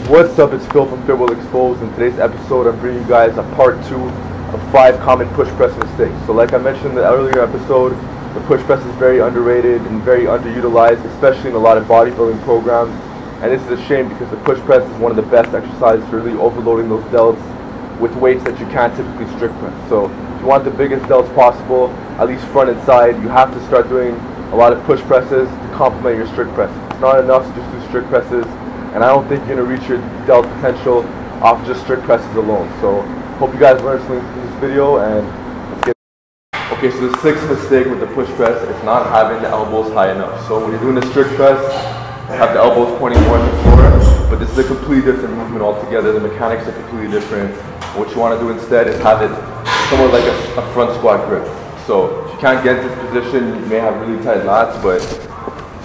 What's up, it's Phil from Phil Will Expose. In today's episode, I'm bringing you guys a part 2 of 5 common push press mistakes. So like I mentioned in the earlier episode, the push press is very underrated and very underutilized, especially in a lot of bodybuilding programs. And this is a shame because the push press is one of the best exercises for really overloading those delts with weights that you can't typically strict press. So if you want the biggest delts possible, at least front and side, you have to start doing a lot of push presses to complement your strict presses. It's not enough to just do strict presses, and I don't think you're going to reach your delt potential off just strict presses alone. So hope you guys learned something from this video, and let's get it. Okay, so the 6th mistake with the push press is not having the elbows high enough. So when you're doing a strict press, have the elbows pointing more at the floor, but this is a completely different movement altogether. The mechanics are completely different. What you want to do instead is have it somewhat like a front squat grip. So if you can't get into this position, you may have really tight lats, but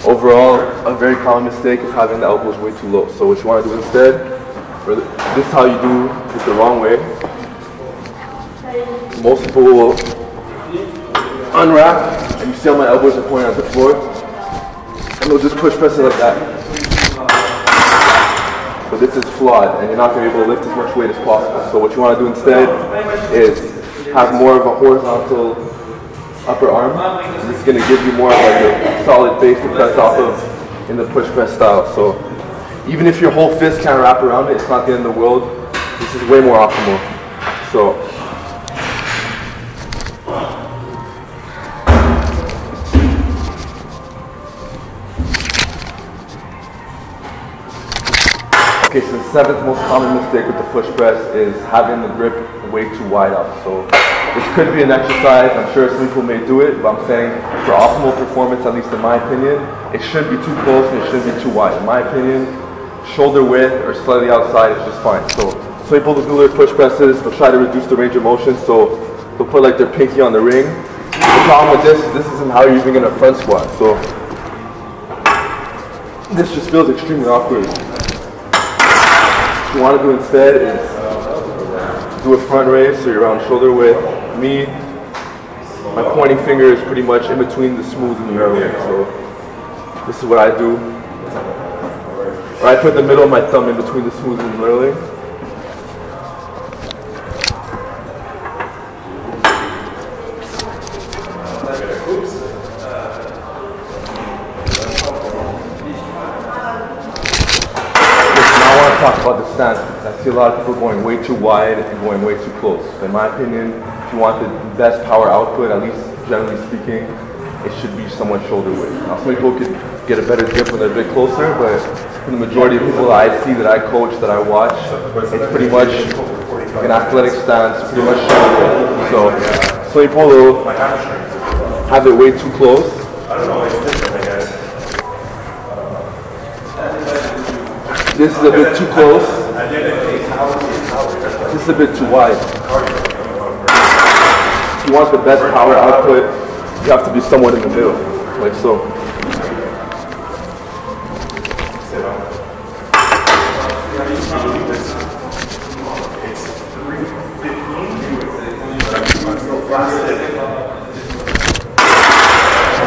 overall, a very common mistake is having the elbows way too low. So what you want to do instead, this is how you do it the wrong way. Most people will unwrap, and you see how my elbows are pointing at the floor, and they'll just push press it like that. But this is flawed, and you're not going to be able to lift as much weight as possible. So what you want to do instead is have more of a horizontal upper arm. This is going to give you more of like a solid base to press off of in the push press style. So even if your whole fist can't wrap around it, it's not the end of the world. This is way more optimal. So okay, so the 7th most common mistake with the push press is having the grip way too wide up. So this could be an exercise, I'm sure some people may do it, but I'm saying for optimal performance, at least in my opinion, it shouldn't be too close and it shouldn't be too wide. In my opinion, shoulder width or slightly outside is just fine. So some people do their push presses, they'll try to reduce the range of motion, so they'll put like their pinky on the ring. The problem with this isn't how you're even going to front squat. So this just feels extremely awkward. What you want to do instead is do a front raise, so you're around shoulder width. Me, my pointing finger is pretty much in between the smooth and the narrow leg. So this is what I do. Or I put the middle of my thumb in between the smooth and the narrow leg. Talk about the stance. I see a lot of people going way too wide and going way too close. In my opinion, if you want the best power output, at least generally speaking, it should be somewhat shoulder width. Now some people could get a better grip when they're a bit closer, but for the majority of people that I see, that I coach, that I watch, it's pretty much an athletic stance, pretty much shoulder width. So some people will have it way too close. This is a bit too close. This is a bit too wide. If you want the best power output, you have to be somewhat in the middle, like so.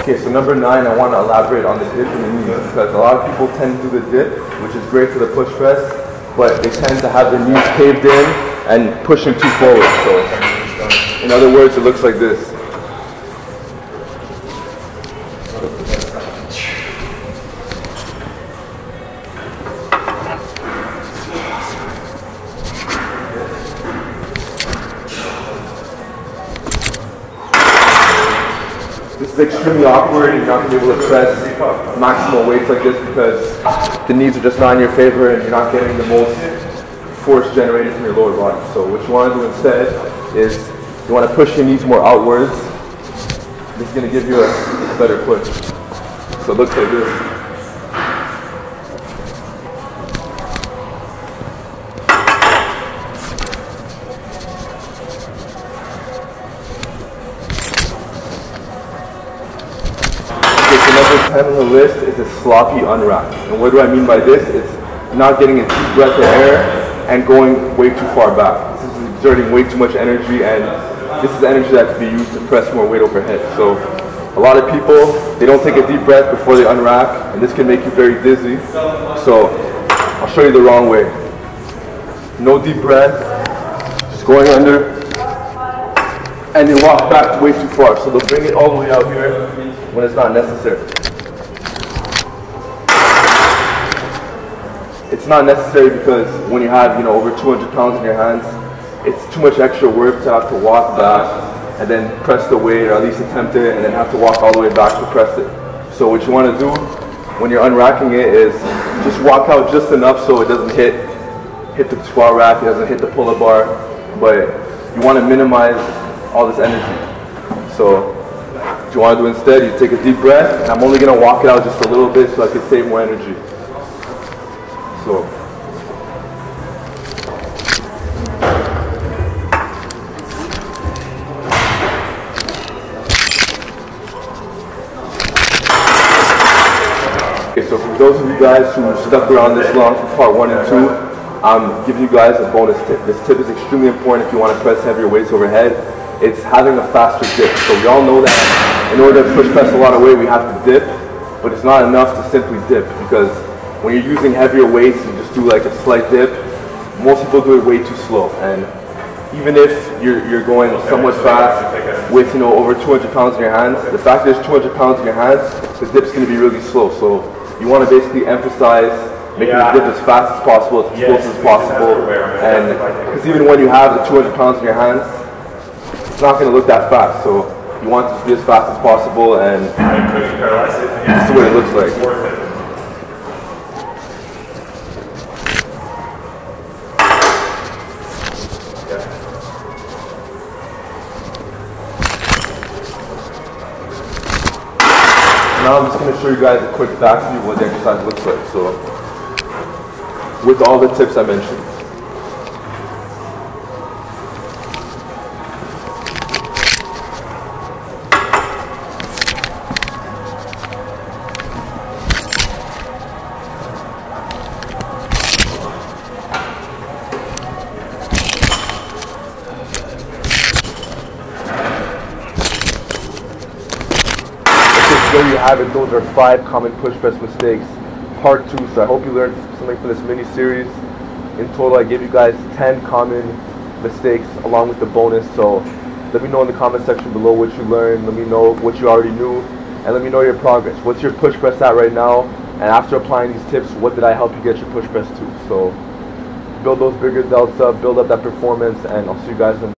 Okay, so number 9, I want to elaborate on the dip in the knees, because a lot of people tend to do the dip, which is great for the push press, but they tend to have their knees caved in and pushing too forward. So, in other words, it looks like this. This is extremely awkward. You're not going to be able to press maximal weights like this because the knees are just not in your favor and you're not getting the most force generated from your lower body. So what you want to do instead is you want to push your knees more outwards. This is going to give you a better push. So it looks like this. Number 10 on the list is a sloppy unwrap. And what do I mean by this? It's not getting a deep breath of air and going way too far back. This is exerting way too much energy, and this is energy that can be used to press more weight overhead. So a lot of people, they don't take a deep breath before they unwrap, and this can make you very dizzy. So I'll show you the wrong way. No deep breath. Just going under. And you walk back way too far. So they'll bring it all the way out here when it's not necessary. It's not necessary because when you have, over 200 pounds in your hands, it's too much extra work to have to walk back and then press the weight, or at least attempt it, and then have to walk all the way back to press it. So what you want to do when you're unracking it is just walk out just enough so it doesn't hit the squat rack, it doesn't hit the pull-up bar, but you want to minimize all this energy. So what you want to do instead, you take a deep breath, and I'm only going to walk it out just a little bit so I can save more energy. So so for those of you guys who stuck around this long for part 1 and 2, I'm giving you guys a bonus tip. This tip is extremely important if you want to press heavier weights overhead. It's having a faster dip. So we all know that in order to push press a lot of weight, we have to dip, but it's not enough to simply dip, because when you're using heavier weights and just do like a slight dip, most people do it way too slow. And even if you're going somewhat fast with over 200 pounds in your hands, the fact that there's 200 pounds in your hands, the dip's going to be really slow. So you want to basically emphasize making the dip as fast as possible, as explosive as possible, and because even when you have the 200 pounds in your hands, it's not going to look that fast. So you want it to be as fast as possible, and this is what it looks like. Now I'm just going to show you guys a quick back view of what the exercise looks like. So, with all the tips I mentioned. There you have it. Those are 5 common push press mistakes, part 2. So I hope you learned something from this mini series. In total, I gave you guys 10 common mistakes along with the bonus. So let me know in the comment section below what you learned. Let me know what you already knew, and let me know your progress. What's your push press at right now? And after applying these tips, what did I help you get your push press to? So build those bigger delts up, build up that performance, and I'll see you guys in